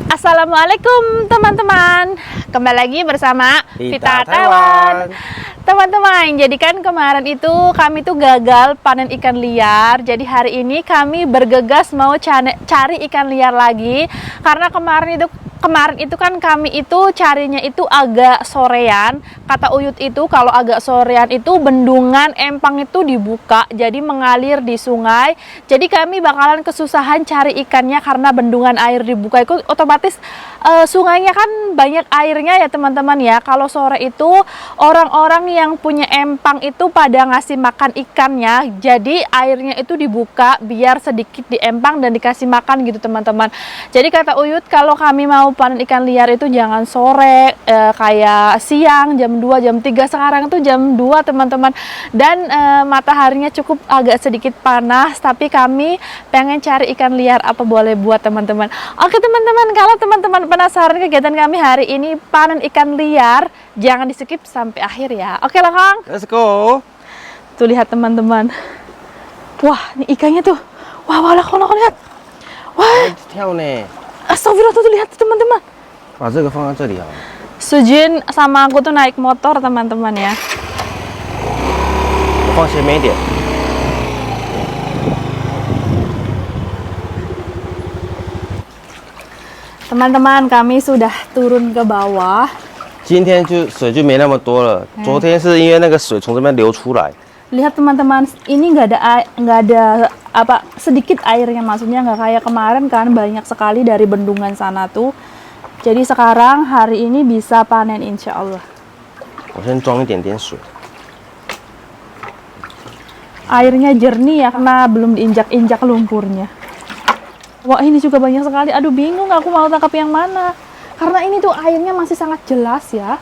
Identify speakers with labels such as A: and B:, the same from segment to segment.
A: Assalamualaikum teman-teman. Kembali lagi bersama
B: Vita
A: Taiwan. Teman-teman, jadi kan kemarin itu kami tuh gagal panen ikan liar. Jadi hari ini kami bergegas mau cari ikan liar lagi. Karena kemarin itu kan kami itu carinya itu agak sorean. Kata Uyut itu kalau agak sorean itu bendungan empang itu dibuka, jadi mengalir di sungai. Jadi kami bakalan kesusahan cari ikannya karena bendungan air dibuka itu otomatis sungainya kan banyak airnya ya teman-teman ya. Kalau sore itu orang-orang yang punya empang itu pada ngasih makan ikannya, jadi airnya itu dibuka biar sedikit di empang dan dikasih makan gitu teman-teman. Jadi kata Uyut kalau kami mau panen ikan liar itu jangan sore, kayak siang jam 2 jam 3, sekarang itu jam 2 teman-teman, dan mataharinya cukup agak sedikit panas, tapi kami pengen cari ikan liar. Apa boleh buat teman-teman? Oke teman-teman, kalau teman-teman penasaran kegiatan kami hari ini panen ikan liar, jangan di skip sampai akhir ya. Oke lah Kang,
B: Let's go.
A: tuh lihat teman-teman, wah ini ikannya tuh, wah lihat, wah
B: 跳呢，
A: astagfirullah, tuh lihat teman-teman.
B: 把这个放在这里好了。
A: Sujin sama aku tuh naik motor teman-teman ya.
B: 我放前面一点。
A: Teman-teman, kami sudah turun ke bawah.
B: 今天水就没那么多了，昨天是因为那个水从这边流出来。
A: Lihat teman-teman, ini nggak ada apa sedikit airnya, maksudnya nggak kayak kemarin kan banyak sekali dari bendungan sana tuh. Jadi sekarang hari ini bisa panen insya Allah.
B: 我先装一点点水。
A: Airnya jernih ya karena belum diinjak-injak lumpurnya. Wah ini juga banyak sekali. Aduh bingung aku mau tangkap yang mana. Karena ini tuh airnya masih sangat jelas ya.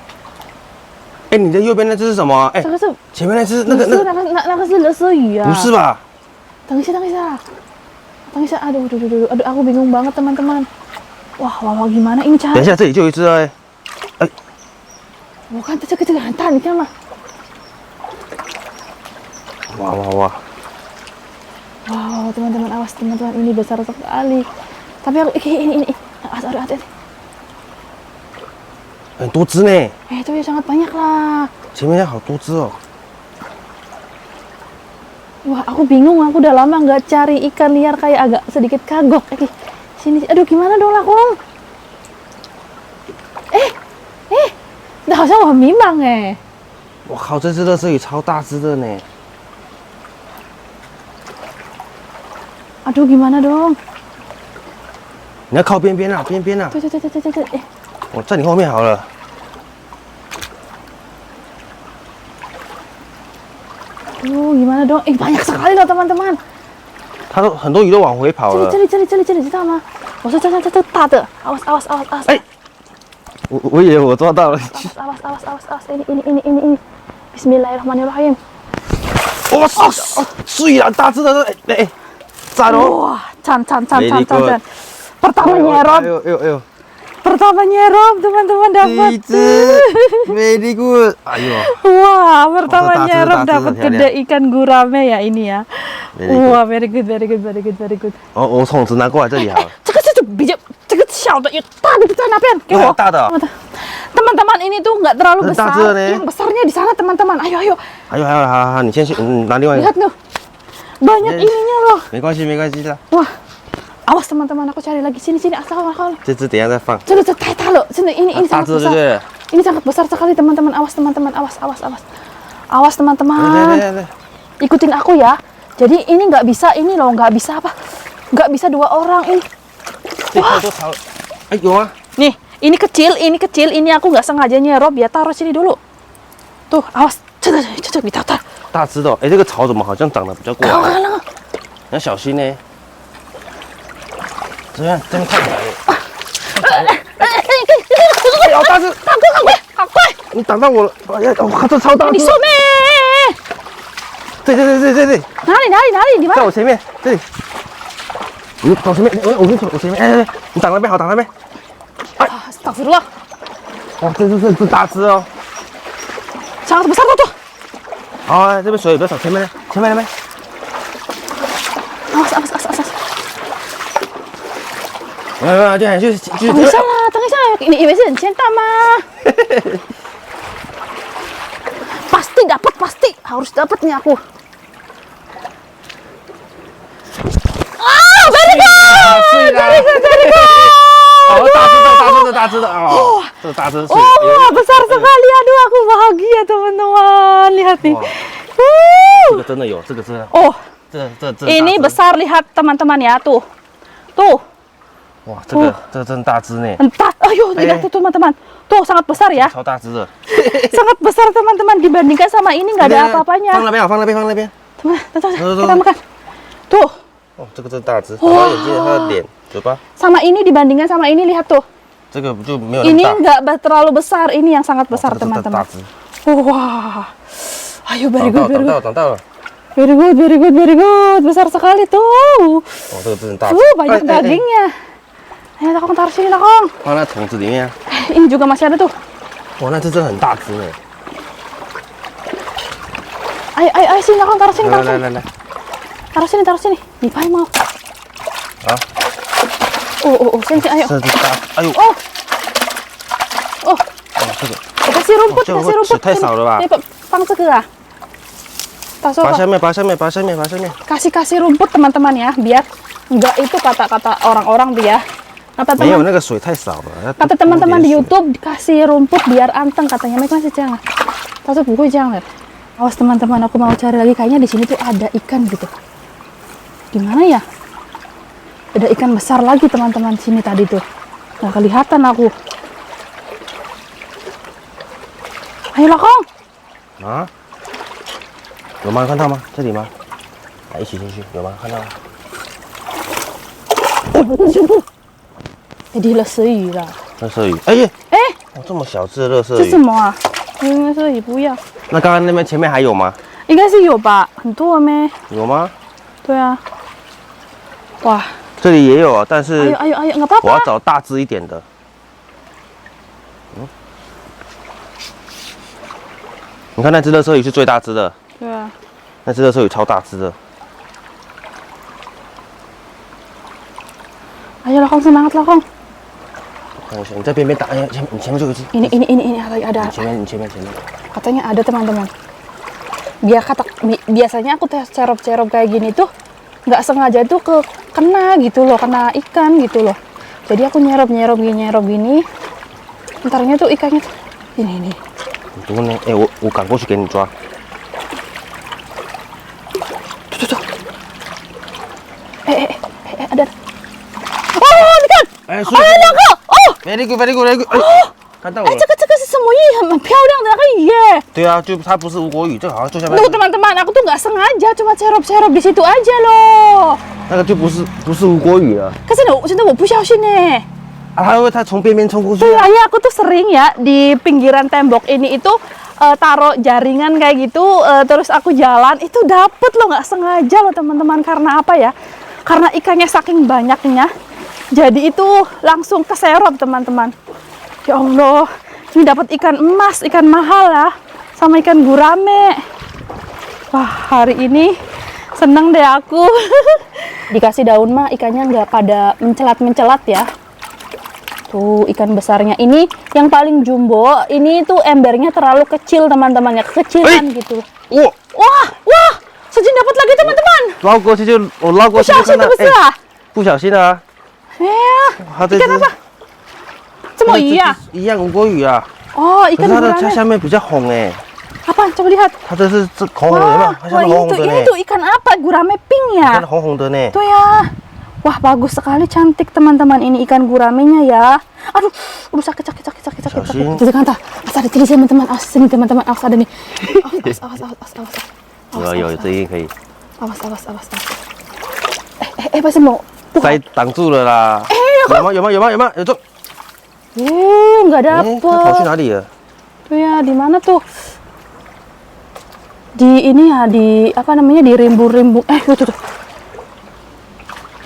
B: 哎，你的右边那只是什么啊？哎，
A: 这个是
B: 前面那只那个
A: 那个是垃圾鱼啊。
B: 不是吧？
A: 等一下。Aduh, aku bingung banget teman-teman. Wah, gimana ini cara?
B: 等一下，这里就有一只哎。哎，
A: 我看这个很大，你看吗？
B: 哇！
A: Wow, teman-teman, awas teman-teman, ini besar sekali. Tapi aku ini, hati-hati.
B: 很多只呢，
A: Itu ya sangat banyak lah.
B: 前面好多只哦。
A: Wah, aku bingung, aku udah lama nggak cari ikan liar, kayak agak sedikit kagok. Sini, aduh gimana dong lah, Kong? Dah 好像我很迷茫哎。
B: 我靠，这只垃圾鱼超大只的呢。
A: Aduh gimana dong?
B: 你要靠边边啊，边边啊。
A: 对，
B: 我在你后面好了。
A: Aduh gimana dong? Banyak sekali loh teman-teman.
B: 很多鱼都往回跑了。
A: 这里，知道吗？我说这大的，awas.
B: 哎，我以为我抓到了。
A: awas. Ini. Bismillahirrahmanirrahim.
B: 哇塞，水啊，大只的，哎，赞哦。
A: Wah, can.
B: Very good.
A: Pertama nyerop.
B: Ayo.
A: Pertama nyerop, teman-teman dapat.
B: 第一只，very good. 哎呦，
A: Wah, pertama
B: Oh,
A: nyerop
B: tak,
A: dapat
B: tak,
A: gede ikan gurame ya ini ya.
B: Very good.
A: Wah, very good.
B: 哦，我桶子拿过来这里好了。
A: 这个小的，有大的在那边，给我。
B: 大的。
A: Teman-teman ini tuh nggak terlalu
B: Ini
A: besar,
B: tak nih.
A: yang besarnya di sana teman-teman. Ayo.
B: 还有，好，你先去，拿另外一个。
A: Lihat tuh, banyak
B: Yes.
A: ininya loh.
B: 没关系啦。
A: Wah, awas teman-teman, aku cari lagi. Sini, asal.
B: 这只等一下再放。
A: 这太大了，真的ini
B: 大
A: sangat
B: 只对不
A: besar.
B: 对？
A: Ini sangat besar sekali teman-teman. Awas teman-teman, awas teman-teman.
B: 来。
A: Ikutin aku ya. Jadi ini nggak bisa ini loh, nggak bisa apa? Nggak bisa 2 orang ini.
B: 这太多草了。哎，有啊。
A: Nih, ini kecil, ini aku nggak sengaja nyerop ya, taruh sini dulu. Tuh, awas, cek, ditaruh.
B: 大只的哦，哎，这个草怎么好像长得比较过来？你要小心呢。这边看起来。哎，好大只！
A: 好快！
B: 你挡到我了！哎呀，我靠，这超大只！
A: 你说咩？
B: 对，
A: 哪里？你们？
B: 在我前面，这里。你走前面，我前面，哎，你挡那边好，挡那边。
A: Astagfirullah.
B: 哇，这大只哦。
A: Sangat besar tuh.
B: 好，这边水比较少，前面那边。
A: Awas. 等一下啦，等一下，你以为是很简单吗？pasti dapat, pasti harus dapat nih aku. Very good, very good, very good.
B: 大只的哦，这个大只是。
A: Oh, besar sekali. Aduh, aku bahagia teman-teman. Lihat nih.
B: 这个真的有，这个真的。
A: Oh,
B: 这
A: ini besar, lihat teman-teman ya, tuh. Tuh.
B: 哇，这个真大只呢。
A: Entah, ayo lihat tuh teman-teman. Tuh sangat besar ya.
B: 超大只的。
A: Sangat besar teman-teman dibandingkan sama ini nggak ada apa-apanya.
B: 放那边，放那边，放那边。
A: Teman, kita makan. Tuh.
B: 哦，这个真大只，长到眼睛，它的脸、嘴巴。
A: Sama ini dibandingkan sama ini lihat tuh.
B: 这个就没有那么
A: Ini
B: 大。
A: nggak terlalu besar, ini yang sangat besar
B: 这个真的大
A: teman-teman.
B: 只。
A: Wah. Ayo very good, very good.
B: 长大了。
A: Very good, very good, very good. Besar sekali tuh.
B: 哦，这个真的大只。
A: Banyak dagingnya. Ayo Lakong taruh sini Lakong.
B: 放在桶子里面啊。
A: Ini juga masih ada tuh.
B: 哇，那这真的很大只呢。
A: Ayo sini Lakong taruh sini,
B: 来
A: taruh
B: 来
A: sini.
B: 来来，
A: Taruh sini. Nih, Pai mau.
B: 啊，
A: Oh, sini, ayo.
B: 这只大，哎呦，
A: Oh,
B: 哦，这个
A: kasih rumput,
B: Oh, coba,
A: kasih rumput.
B: 水太少了吧？
A: Ini放这个啊。Taruh
B: 拔下面，拔下面，拔下面，拔下面。
A: kasih rumput teman-teman ya, biar enggak itu kata-kata orang-orang tuh ya. Kata
B: 没有，
A: teman
B: 那个水太少了。
A: kata teman-teman di YouTube dikasih rumput biar anteng katanya. Mereka masih jangan. Tahu buku jangan. Awas teman-teman, aku mau cari lagi. Kayaknya di sini tuh ada ikan gitu. Di mana ya? Ada ikan besar lagi teman-teman sini tadi tuh. Nggak kelihatan aku. Ayo Lakong.
B: 啊？有吗？看到吗？这里吗？来，一起进去，有吗？看到吗？
A: Jadi 乐色鱼了。
B: 乐色鱼，哎呀，
A: 哎，
B: 哦，这么小只的乐色
A: 这什
B: 鱼。
A: 么啊？乐色鱼不要。
B: 那刚刚那边前面还有吗？
A: 应该是有吧，很多没？
B: 有吗？
A: 对啊。哇，
B: 这里也有啊，但是
A: 哎呦，nggak apa-apa。
B: 我要找大只一点的。你看那只乐色鱼是最大只的，
A: 对啊。
B: 那只乐色鱼超大只的。
A: Ayo Lakong, semangat Lakong.
B: 看一下，你在边边打，哎，你前面就有一只。
A: Ini ada.
B: 你前面。
A: Katanya ada teman-teman. Biasanya aku cerop-cerop kayak gini tuh nggak sengaja tuh kena gitu loh, kena ikan gitu loh. Jadi aku nyerop gini. Entarnya tuh ikannya tuh ini.
B: 等呢，哎，我赶过去给你抓。
A: Tuh. Ada. Oh,你看，
B: 哎，
A: 哎呀，两个哦，
B: very good，哎，看到我
A: 哎，
B: 了。
A: 这个是什么鱼？很漂亮的那个鱼耶。
B: 对啊，就它不是无国语，这个好像就下面
A: Tuh teman-teman, aku tuh nggak sengaja cuma cerop-cerop di situ aja loh.
B: 那个就不是无国语了。
A: Kan真的我不小心nih.
B: 啊，它从边边冲过去
A: Tuh
B: 啊。
A: ya, aku tuh sering ya di pinggiran tembok ini itu taruh jaringan kayak gitu, terus aku jalan itu dapet loh, nggak sengaja loh teman-teman. Karena apa ya? Karena ikannya saking banyaknya, jadi itu langsung keserop teman-teman. Ya Allah, ini dapat ikan emas, ikan mahal ya, sama ikan gurame. Wah, hari ini seneng deh aku. Dikasih daun mah ikannya nggak pada mencelat-mencelat ya. Tuh ikan besarnya ini yang paling jumbo, ini tuh embernya terlalu kecil teman-teman ya, kekecilan gitu.
B: 哇，
A: Wah, Sejin dapat lagi teman-teman.
B: 捞过去就我捞过去就看到，
A: 不小心是不是啊？
B: 不小心的啊。 它这
A: ikan
B: 只
A: apa? 这么鱼呀？
B: 一样无国语啊。
A: Oh,
B: 可
A: ikan
B: 是它的
A: gurame.
B: 下面比较红哎，
A: Apa? Coba lihat.
B: 它这是红红的，有没有？它下
A: Wah,
B: 面红红的
A: ini
B: 呢，
A: tuh ikan apa? Gurame pink
B: 看
A: ya?
B: 红红的呢。
A: Tuh ya. Wah, bagus sekali, cantik teman-teman ini ikan guramenya ya. Aduh, sakit.
B: 小心.
A: Jadi kanta, ada di teman-teman. Awas sini teman-teman, awas ada nih. Awas.
B: 有，这应该可以。
A: Awas. Pasti mau.
B: 塞挡住了啦。有吗？有中。
A: nggak
B: 哎，它跑去
A: dapet.
B: 哪里了？
A: Tuh ya, di mana tuh? Di ini ya, di apa namanya, di rimbung-rimbung. Tuh.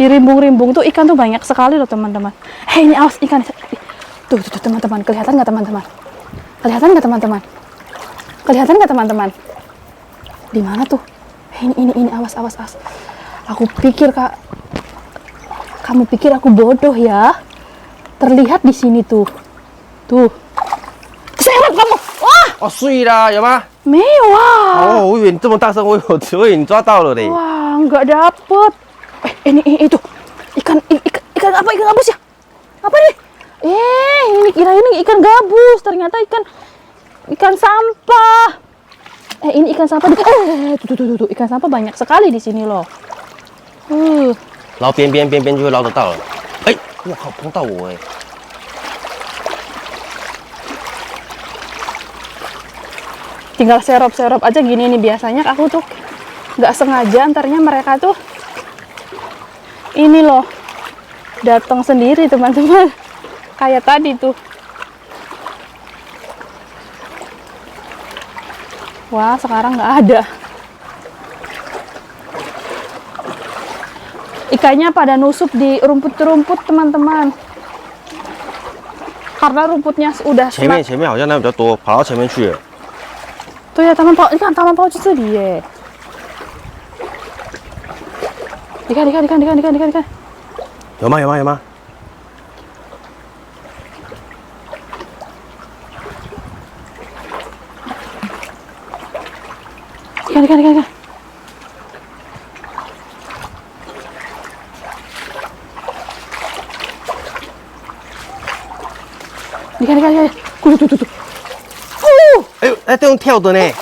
A: Di rimbung-rimbung tuh ikan tuh banyak sekali loh teman-teman. Hei, ini awas ikan. Tuh teman-teman, kelihatan nggak teman-teman? Kelihatan nggak teman-teman? Di mana tuh? Hei, ini awas. Aku pikir Kamu pikir aku bodoh ya? Terlihat di sini tuh. Tuh. Keseret kamu. Wah,
B: 哦，碎啦，有吗？
A: mewah.
B: 哦，我以为你这么大声，我以为你抓到了嘞。
A: Wah, nggak dapet. Ini itu. Ikan apa? Ikan gabus ya? Apa nih? Ini kira ini ikan gabus. Ternyata ikan sampah. Ini ikan sampah. Tuh. Ikan sampah banyak sekali di sini loh.
B: 捞边就会捞得到了。哎，我靠，碰到我哎！
A: Tinggal serop aja gini nih, biasanya aku tuh nggak sengaja, antarnya mereka tuh ini loh datang sendiri teman-teman, kayak tadi tuh. Wah, sekarang nggak ada. Ikannya pada nusup di rumput-rumput teman-teman, karena rumputnya udah
B: 前面好像那比较多，跑到前面去了。
A: 对呀，他们跑，你看他们跑去这里耶！你看，
B: 有吗？有吗？
A: 你看，tuh。
B: 哎呦，哎，这用跳的呢！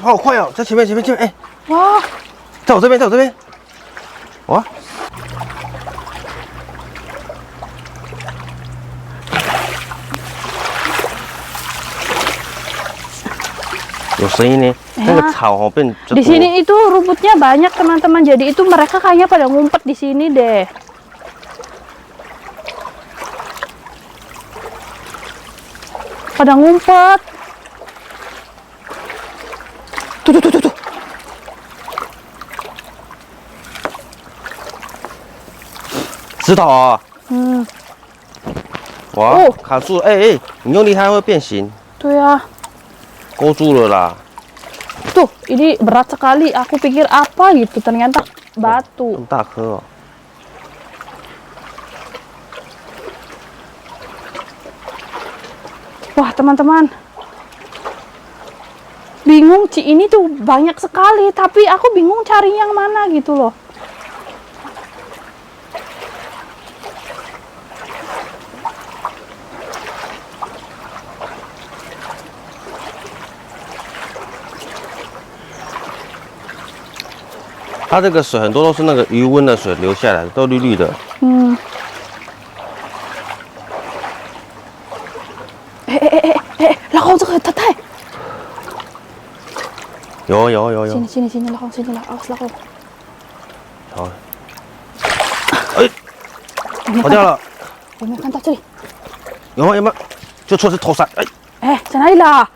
B: 好快哦，在前面，哎，
A: 哇，
B: 在我这边，哇！有声音呢，那个草哦变比较
A: di
B: 多。
A: sini itu rumputnya banyak teman-teman, jadi itu mereka kayaknya pada ngumpet di sini deh. Pada ngumpet. Tuh.
B: 石头啊！哇，
A: 哦
B: 卡住了！哎，你用力它会变形，
A: 对呀，
B: 勾住了啦。
A: tuh ini berat sekali. Aku pikir apa gitu, ternyata
B: 这
A: batu.
B: 么大颗哦！
A: Wah teman-teman, bingung Ci, ini tuh banyak sekali, tapi aku bingung cari yang mana gitu loh.
B: 它这个水很多都是那个余温的水流下来的，都绿绿的。
A: Lakau这个太太，
B: 有。
A: sini lakau sini lah, awas lakau.
B: 好，哎，跑掉了。
A: 有没有看到这里？
B: 有吗？就错是头上。哎，
A: 在哪里啦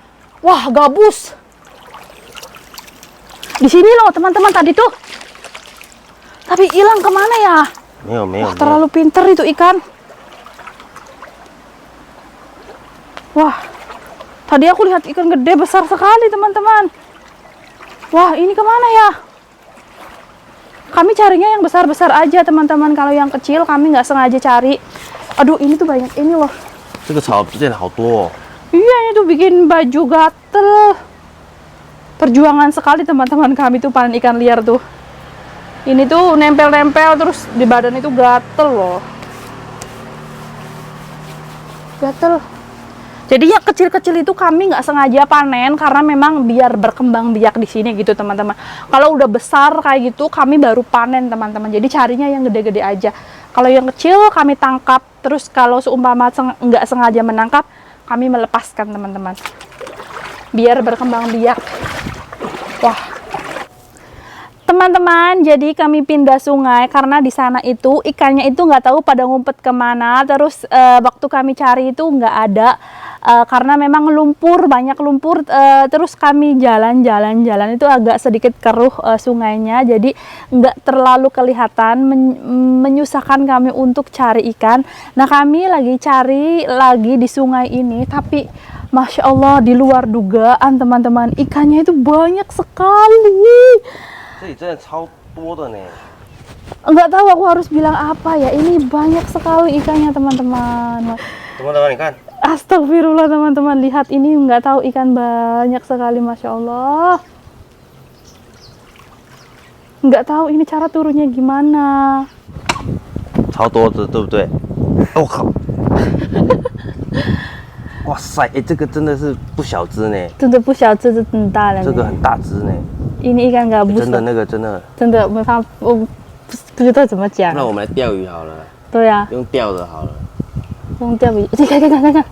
A: ？Wah, gabus. Di sini loh teman-teman tadi tuh. Tapi hilang kemana ya?
B: 没有。
A: Wah, terlalu pinter itu ikan. Wah, tadi aku lihat ikan gede besar sekali teman-teman. Wah, ini kemana ya? Kami carinya yang besar-besar aja teman-teman. Kalau yang kecil kami nggak sengaja cari. Aduh, ini tuh banyak ini loh.
B: 这个草变得好多哦。
A: Iya, ini tuh bikin baju gatel. Perjuangan sekali teman-teman kami tuh panen ikan liar tuh. Ini tuh nempel-nempel terus di badan itu gatel loh. Gatel. Jadi yang kecil-kecil itu kami nggak sengaja panen karena memang biar berkembang biak di sini gitu teman-teman. Kalau udah besar kayak gitu kami baru panen teman-teman. Jadi carinya yang gede-gede aja. Kalau yang kecil kami tangkap. Terus kalau seumpama nggak sengaja menangkap, kami melepaskan teman-teman. Biar berkembang biak. Wah. Teman-teman, jadi kami pindah sungai karena di sana itu ikannya itu nggak tahu pada ngumpet kemana. Terus waktu kami cari itu nggak ada karena memang lumpur, banyak lumpur. Terus kami jalan itu agak sedikit keruh sungainya, jadi nggak terlalu kelihatan, menyusahkan kami untuk cari ikan. Nah kami lagi cari lagi di sungai ini, tapi Masya Allah di luar dugaan teman-teman, ikannya itu banyak sekali.
B: 这里真的超多的呢。
A: Nggak tahu aku harus bilang apa ya. Ini banyak sekali ikannya teman-teman.
B: Teman-teman ikan.
A: Astagfirullah teman-teman, lihat ini, nggak tahu ikan banyak sekali, masya Allah. Nggak tahu ini cara turunnya gimana.
B: 超多只，对不对？我、靠！哇塞，哎，这个真的是不小只呢，
A: 真的不小，这是很大了呢。
B: 这个很大只呢。
A: ini ikan gabus
B: 真的那个真的，
A: 真的没法，我不知道怎么讲。
B: 那我们来钓鱼好了，
A: 对啊，
B: 用钓的好了。
A: 用钓鱼，看，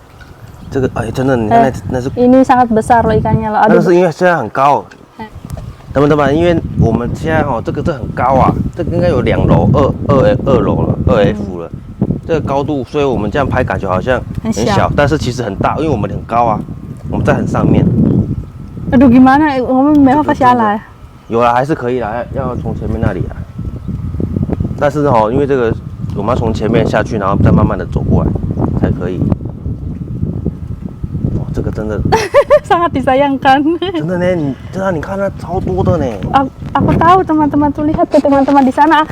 B: 这个哎，真的，你看那是，
A: ini sangat besar loh ikannya loh.
B: 那
A: Aduh,
B: 是因为现在很高。teman-teman，因为我们现在这个很高啊，这个应该有2楼、2楼了，2F 了。这个高度，所以我们这样拍感觉好像很小，但是其实很大，因为我们很高啊，我们在很上面。
A: aduh gimana? 我们没办法下来。
B: 有啦，还是可以啦，要从前面那里啊。但是因为这个我们要从前面下去，然后再慢慢的走过来才可以。哇，这个真的
A: sangat disayangkan.
B: 真的呢，你看那超多的呢。
A: Aku tahu teman-teman tuh, lihat tuh teman-teman di sana.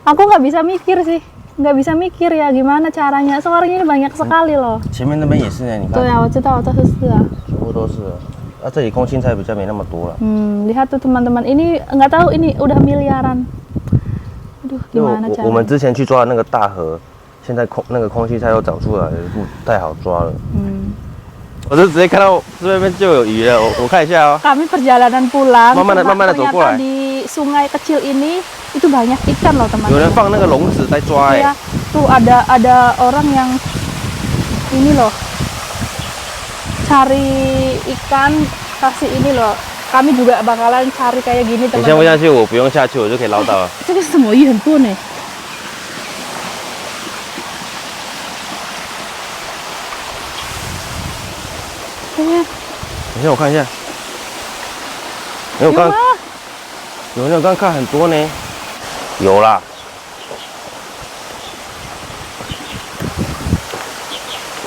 A: Aku nggak bisa mikir sih, nggak bisa mikir ya gimana caranya. Soalnya ini banyak sekali loh.
B: 前面那边也是呢，你看。
A: 对啊，我知道，这是啊。
B: 全部都是。这里空心菜比较没那么多了。
A: lihat tuh teman-teman, ini nggak tahu ini udah miliaran. Aduh,
B: 因为
A: gimana caranya?
B: 我们之前去抓的那个大河，现在那个空心菜又长出来了，不太好抓了。我就直接看到这边就有鱼了，我看一下哦。
A: Kami perjalanan pulang,
B: 慢慢的走过来。
A: ternyata di sungai kecil ini itu banyak ikan loh teman-teman.
B: 有人放那个笼子在抓哎。
A: Iya, tuh ada orang yang ini loh cari ikan, kasih ini loh. Kami juga bakalan cari kayak gini
B: 你相不
A: teman-teman.
B: 相信我不用下去我就可以捞到了？
A: 这个是什么鱼？很多呢。看看，
B: 等一下我看一下。我
A: 有吗？
B: 我刚看很多呢。有啦。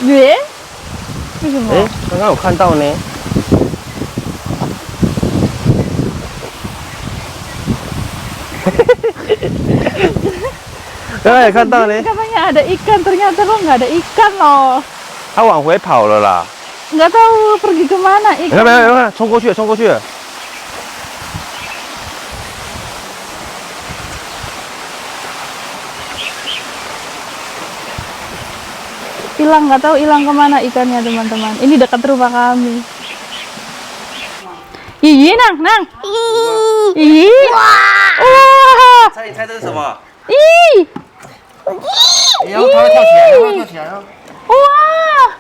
A: 鱼？为什么？
B: 哎，刚刚有看到呢。刚刚也看到呢。
A: Katanya ada ikan, ternyata kok nggak ada ikan loh.
B: 他往回跑了啦。
A: Nggak tahu pergi kemana
B: 你看没
A: ikan.
B: 有？你看，冲过去了，冲过去了。
A: Hilang, nggak tahu hilang kemana ikannya teman-teman. Ini dekat rumah kami. Iya, nang. Iya. Wah.
B: 猜，你猜这是什么？
A: Ih.
B: 然后它会跳起来，它会跳起来哦。
A: Wah.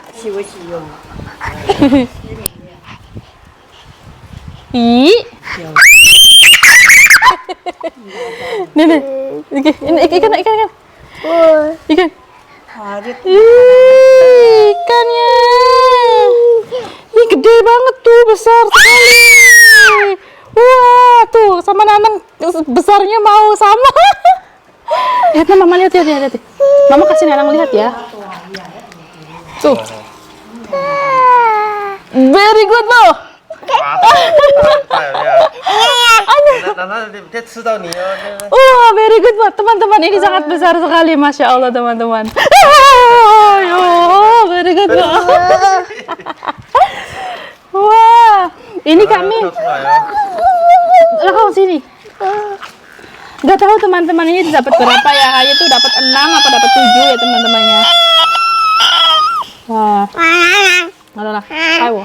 A: Ih. Nih, nih. Ini ikan. Ikan. Ih, ikannya. Ih, gede banget tuh, besar sekali. Wah, tuh sama Nanang besarnya mau sama. Lihat Mama, lihat. Mama kasih Nanang lihat ya. Tuh. Very good loh.
B: 它吃到你哦。
A: Wah, very good buat teman-teman. Ini sangat besar sekali, masya Allah teman-teman. Very good loh. Wah, ini kami. Lah sini. Gak tahu teman-teman ini dapat berapa ya? Kayaknya tuh dapat 6 apa dapat 7 ya teman-temannya. Wah. Adalah. Ayo.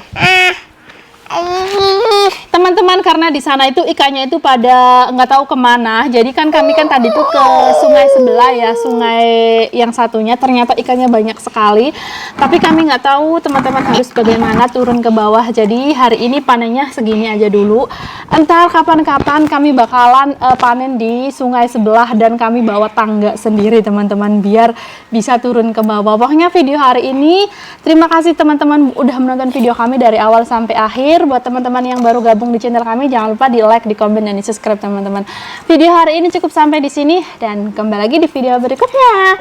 A: Teman-teman, karena di sana itu ikannya itu pada nggak tahu kemana, jadi kan kami kan tadi tuh ke sungai sebelah ya, sungai yang satunya ternyata ikannya banyak sekali, tapi kami nggak tahu teman-teman harus bagaimana turun ke bawah. Jadi hari ini panennya segini aja dulu, entar kapan-kapan kami bakalan panen di sungai sebelah dan kami bawa tangga sendiri teman-teman biar bisa turun ke bawah. Pokoknya video hari ini terima kasih teman-teman udah menonton video kami dari awal sampai akhir. Buat teman-teman yang baru gabung di channel kami, jangan lupa di like, di komen, dan di subscribe teman-teman. Video hari ini cukup sampai di sini dan kembali lagi di video berikutnya.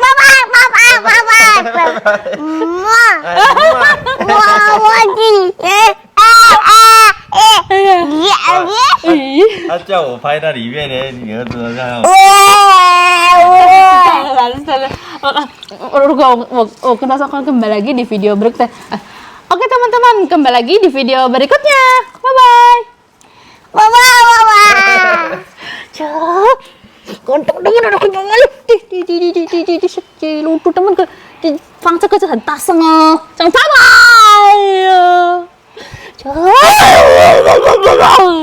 A: Bye. 呀。
B: 他叫我拍那里面的你儿子这样。
A: Kita akan kembali lagi di video berikutnya. Oke teman-teman, kembali lagi di video berikutnya. Bye bye. Cak, kontak dengan anak kenyang di lutu teman ke di fangsa ke很大声哦，讲拜拜。